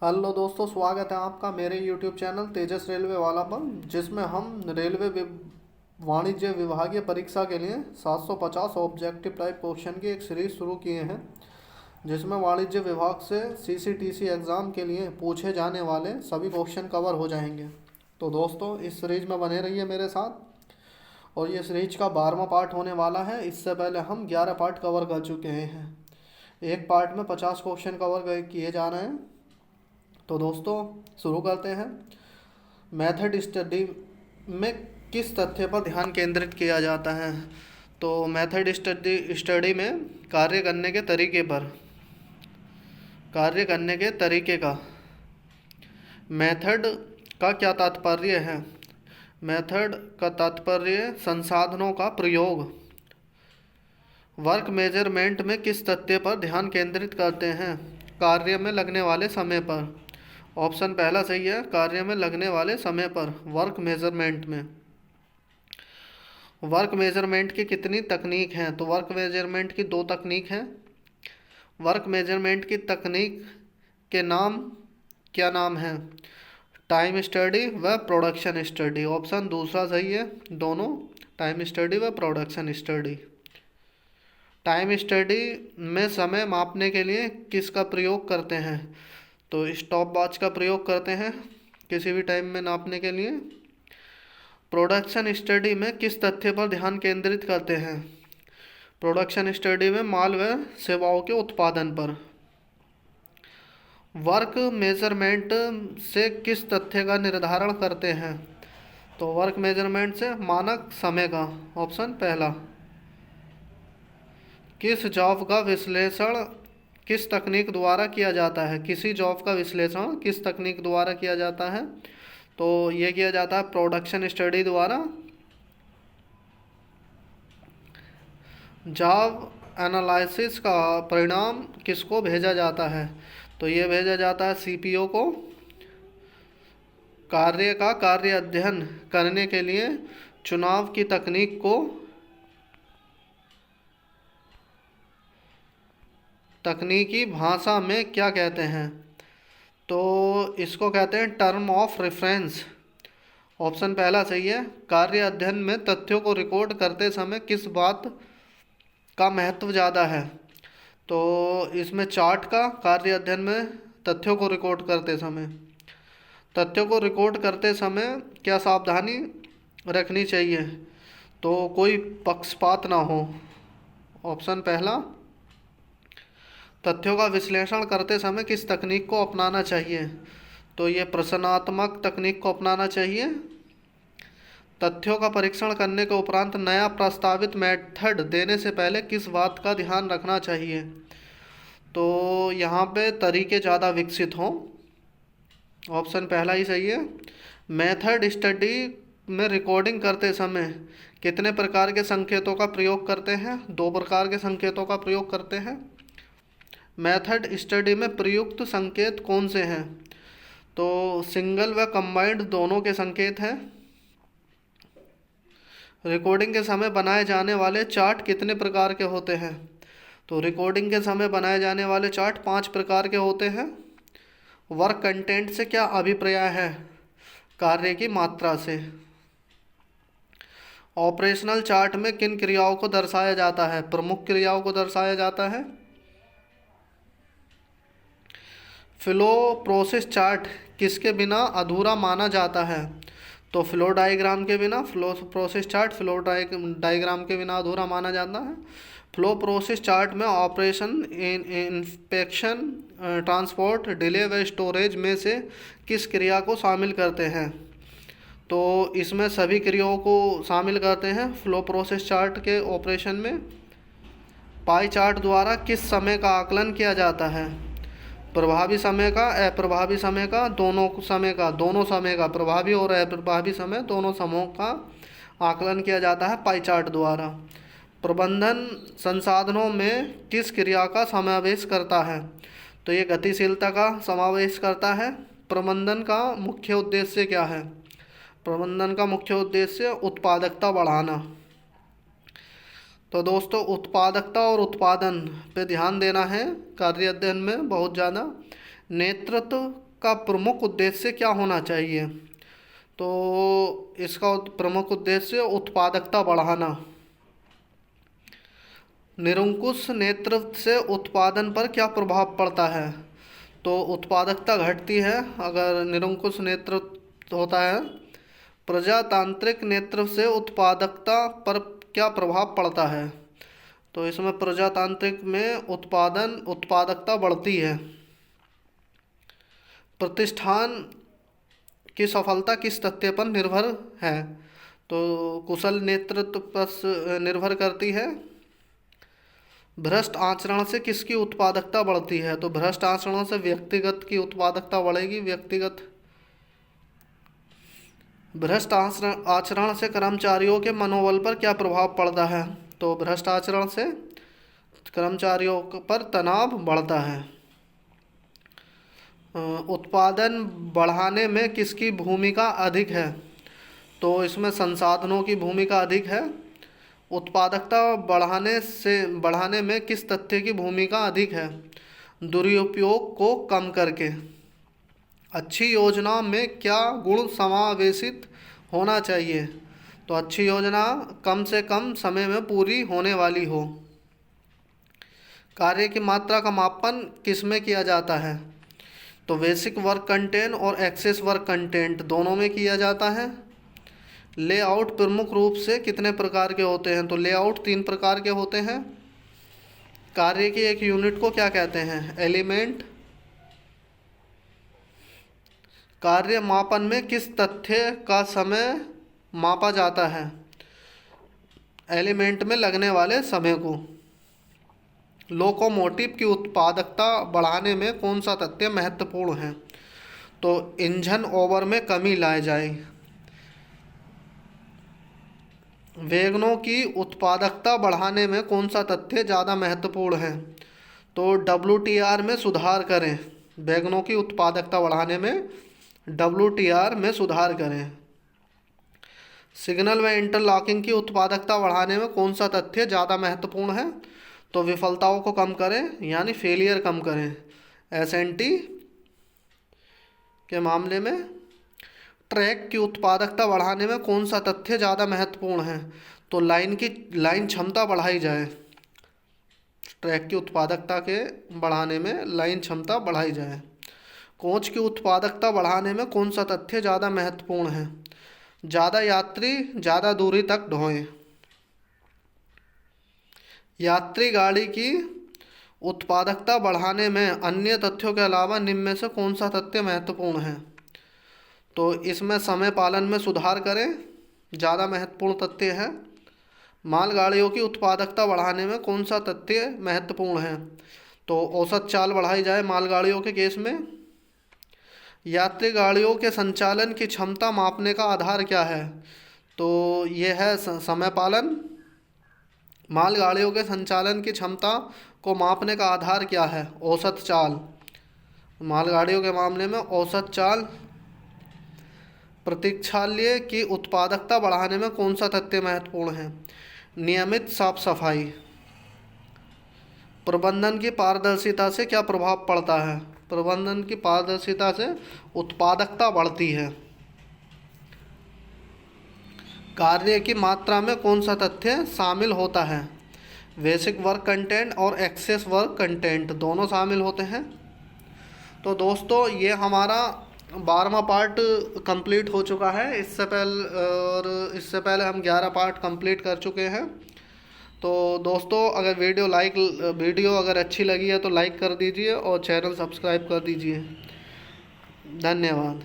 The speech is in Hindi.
हेलो दोस्तों, स्वागत है आपका मेरे यूट्यूब चैनल तेजस रेलवे वाला पर, जिसमें हम वाणिज्य विभागीय परीक्षा के लिए 750 ऑब्जेक्टिव टाइप क्वेश्चन की एक सीरीज शुरू किए हैं। जिसमें वाणिज्य विभाग से सीसीटीसी एग्ज़ाम के लिए पूछे जाने वाले सभी क्वेश्चन कवर हो जाएंगे। तो दोस्तों, इस सीरीज में बने रहिए मेरे साथ। और ये सीरीज का 12वां पार्ट होने वाला है। इससे पहले हम 11 पार्ट कवर कर चुके हैं। एक पार्ट में 50 क्वेश्चन कवर किए जा रहे हैं। तो दोस्तों, शुरू करते हैं। मेथड स्टडी में किस तथ्य पर ध्यान केंद्रित किया जाता है? तो मेथड स्टडी में कार्य करने के तरीके का मेथड का क्या तात्पर्य है? मेथड का तात्पर्य संसाधनों का प्रयोग। वर्क मेजरमेंट में किस तथ्य पर ध्यान केंद्रित करते हैं? कार्य में लगने वाले समय पर। ऑप्शन पहला सही है, कार्य में लगने वाले समय पर। वर्क मेजरमेंट में वर्क मेजरमेंट की कितनी तकनीक हैं? तो वर्क मेजरमेंट की 2 तकनीक हैं। वर्क मेजरमेंट की तकनीक के क्या नाम है? टाइम स्टडी व प्रोडक्शन स्टडी। ऑप्शन दूसरा सही है, दोनों, टाइम स्टडी व प्रोडक्शन स्टडी। टाइम स्टडी में समय मापने के लिए किसका प्रयोग करते हैं? तो स्टॉप वॉच का प्रयोग करते हैं किसी भी टाइम में नापने के लिए। प्रोडक्शन स्टडी में किस तथ्य पर ध्यान केंद्रित करते हैं? प्रोडक्शन स्टडी में माल व सेवाओं के उत्पादन पर। वर्क मेजरमेंट से किस तथ्य का निर्धारण करते हैं? तो वर्क मेजरमेंट से मानक समय का। ऑप्शन पहला। किस जॉब का विश्लेषण किस तकनीक द्वारा किया जाता है? किसी जॉब का विश्लेषण किस तकनीक द्वारा किया जाता है? तो ये किया जाता है प्रोडक्शन स्टडी द्वारा। जॉब एनालिसिस का परिणाम किसको भेजा जाता है? तो ये भेजा जाता है सीपीओ को। कार्य अध्ययन करने के लिए चुनाव की तकनीक को तकनीकी भाषा में क्या कहते हैं? तो इसको कहते हैं टर्म ऑफ रेफरेंस। ऑप्शन पहला सही है। कार्य अध्ययन में तथ्यों को रिकॉर्ड करते समय किस बात का महत्व ज़्यादा है? तो इसमें चार्ट का। कार्य अध्ययन में तथ्यों को रिकॉर्ड करते समय क्या सावधानी रखनी चाहिए? तो कोई पक्षपात ना हो। ऑप्शन पहला। तथ्यों का विश्लेषण करते समय किस तकनीक को अपनाना चाहिए? तो ये प्रश्नात्मक तकनीक को अपनाना चाहिए। तथ्यों का परीक्षण करने के उपरांत नया प्रस्तावित मेथड देने से पहले किस बात का ध्यान रखना चाहिए? तो यहाँ पे तरीके ज़्यादा विकसित हों। ऑप्शन पहला ही सही है। मेथड स्टडी में रिकॉर्डिंग करते समय कितने प्रकार के संकेतों का प्रयोग करते हैं? 2 प्रकार के संकेतों का प्रयोग करते हैं। मेथड स्टडी में प्रयुक्त संकेत कौन से हैं? तो सिंगल व कंबाइंड दोनों के संकेत हैं। रिकॉर्डिंग के समय बनाए जाने वाले चार्ट कितने प्रकार के होते हैं? तो रिकॉर्डिंग के समय बनाए जाने वाले चार्ट 5 प्रकार के होते हैं। वर्क कंटेंट से क्या अभिप्राय है? कार्य की मात्रा से। ऑपरेशनल चार्ट में किन क्रियाओं को दर्शाया जाता है? प्रमुख क्रियाओं को दर्शाया जाता है। फ्लो प्रोसेस चार्ट किसके बिना अधूरा माना जाता है? तो फ्लो डायग्राम के बिना। Flow process chart flow diagram के बिना अधूरा माना जाता है। फ्लो प्रोसेस चार्ट में ऑपरेशन, इंस्पेक्शन, ट्रांसपोर्ट, डिले व स्टोरेज में से किस क्रिया को शामिल करते हैं? तो इसमें सभी क्रियाओं को शामिल करते हैं फ्लो प्रोसेस चार्ट के ऑपरेशन में। पाई चार्ट द्वारा किस समय का आकलन किया जाता है? प्रभावी समय का, अप्रभावी समय का, दोनों समय का, प्रभावी और अप्रभावी समय दोनों समयों का आकलन किया जाता है पाई चार्ट द्वारा। प्रबंधन संसाधनों में किस क्रिया का समावेश करता है? तो ये गतिशीलता का समावेश करता है। प्रबंधन का मुख्य उद्देश्य क्या है? प्रबंधन का मुख्य उद्देश्य उत्पादकता बढ़ाना। तो दोस्तों, उत्पादकता और उत्पादन पे ध्यान देना है कार्य अध्ययन में बहुत ज़्यादा। नेतृत्व का प्रमुख उद्देश्य क्या होना चाहिए? तो इसका प्रमुख उद्देश्य उत्पादकता बढ़ाना। निरंकुश नेतृत्व से उत्पादन पर क्या प्रभाव पड़ता है? तो उत्पादकता घटती है अगर निरंकुश नेतृत्व होता है। प्रजातांत्रिक नेतृत्व से उत्पादकता पर क्या प्रभाव पड़ता है? तो इसमें प्रजातांत्रिक में उत्पादकता बढ़ती है। प्रतिष्ठान की सफलता किस तथ्य पर निर्भर है? तो कुशल नेतृत्व पर निर्भर करती है। भ्रष्ट आचरण से किसकी उत्पादकता बढ़ती है? तो भ्रष्ट आचरण से व्यक्तिगत की उत्पादकता बढ़ेगी। भ्रष्ट आचरण से कर्मचारियों के मनोबल पर क्या प्रभाव पड़ता है? तो भ्रष्ट आचरण से कर्मचारियों पर तनाव बढ़ता है। उत्पादन बढ़ाने में किसकी भूमिका अधिक है? तो इसमें संसाधनों की भूमिका अधिक है। उत्पादकता बढ़ाने में किस तथ्य की भूमिका अधिक है? दुरुपयोग को कम करके। अच्छी योजना में क्या गुण समावेशित होना चाहिए? तो अच्छी योजना कम से कम समय में पूरी होने वाली हो। कार्य की मात्रा का मापन किस में किया जाता है? तो बेसिक वर्क कंटेंट और एक्सेस वर्क कंटेंट दोनों में किया जाता है। लेआउट प्रमुख रूप से कितने प्रकार के होते हैं? तो लेआउट 3 प्रकार के होते हैं। कार्य की एक यूनिट को क्या कहते हैं? एलिमेंट। कार्य मापन में किस तथ्य का समय मापा जाता है? एलिमेंट में लगने वाले समय को। लोकोमोटिव की उत्पादकता बढ़ाने में कौन सा तथ्य महत्वपूर्ण है? तो इंजन ओवर में कमी लाए जाए। वैगनों की उत्पादकता बढ़ाने में कौन सा तथ्य ज़्यादा महत्वपूर्ण है? तो WTR में सुधार करें। वैगनों की उत्पादकता बढ़ाने में WTR में सुधार करें। सिग्नल व इंटरलॉकिंग की उत्पादकता बढ़ाने में कौन सा तथ्य ज़्यादा महत्वपूर्ण है? तो विफलताओं को कम करें यानी फेलियर कम करें। SNT के मामले में ट्रैक की उत्पादकता बढ़ाने में कौन सा तथ्य ज़्यादा महत्वपूर्ण है? तो लाइन क्षमता बढ़ाई जाए। ट्रैक की उत्पादकता के बढ़ाने में लाइन क्षमता बढ़ाई जाए। कोच की उत्पादकता बढ़ाने में कौन सा तथ्य ज़्यादा महत्वपूर्ण है? ज़्यादा यात्री ज़्यादा दूरी तक ढोएं। यात्री गाड़ी की उत्पादकता बढ़ाने में अन्य तथ्यों के अलावा निम्न में से कौन सा तथ्य महत्वपूर्ण है? तो इसमें समय पालन में सुधार करें, ज़्यादा महत्वपूर्ण तथ्य है। मालगाड़ियों की उत्पादकता बढ़ाने में कौन सा तथ्य महत्वपूर्ण है? तो औसत चाल बढ़ाई जाए मालगाड़ियों के केस में। यात्री गाड़ियों के संचालन की क्षमता मापने का आधार क्या है? तो यह है समय पालन। मालगाड़ियों के संचालन की क्षमता को मापने का आधार क्या है? औसत चाल। मालगाड़ियों के मामले में औसत चाल। प्रतीक्षालय की उत्पादकता बढ़ाने में कौन सा तथ्य महत्वपूर्ण है? नियमित साफ सफाई। प्रबंधन की पारदर्शिता से क्या प्रभाव पड़ता है? प्रबंधन की पारदर्शिता से उत्पादकता बढ़ती है। कार्य की मात्रा में कौन सा तथ्य शामिल होता है? बेसिक वर्क कंटेंट और एक्सेस वर्क कंटेंट दोनों शामिल होते हैं। तो दोस्तों ये हमारा 12वां पार्ट कंप्लीट हो चुका है। इससे पहले हम 11 पार्ट कंप्लीट कर चुके हैं। तो दोस्तों अगर वीडियो अगर अच्छी लगी है तो लाइक कर दीजिए और चैनल सब्सक्राइब कर दीजिए। धन्यवाद।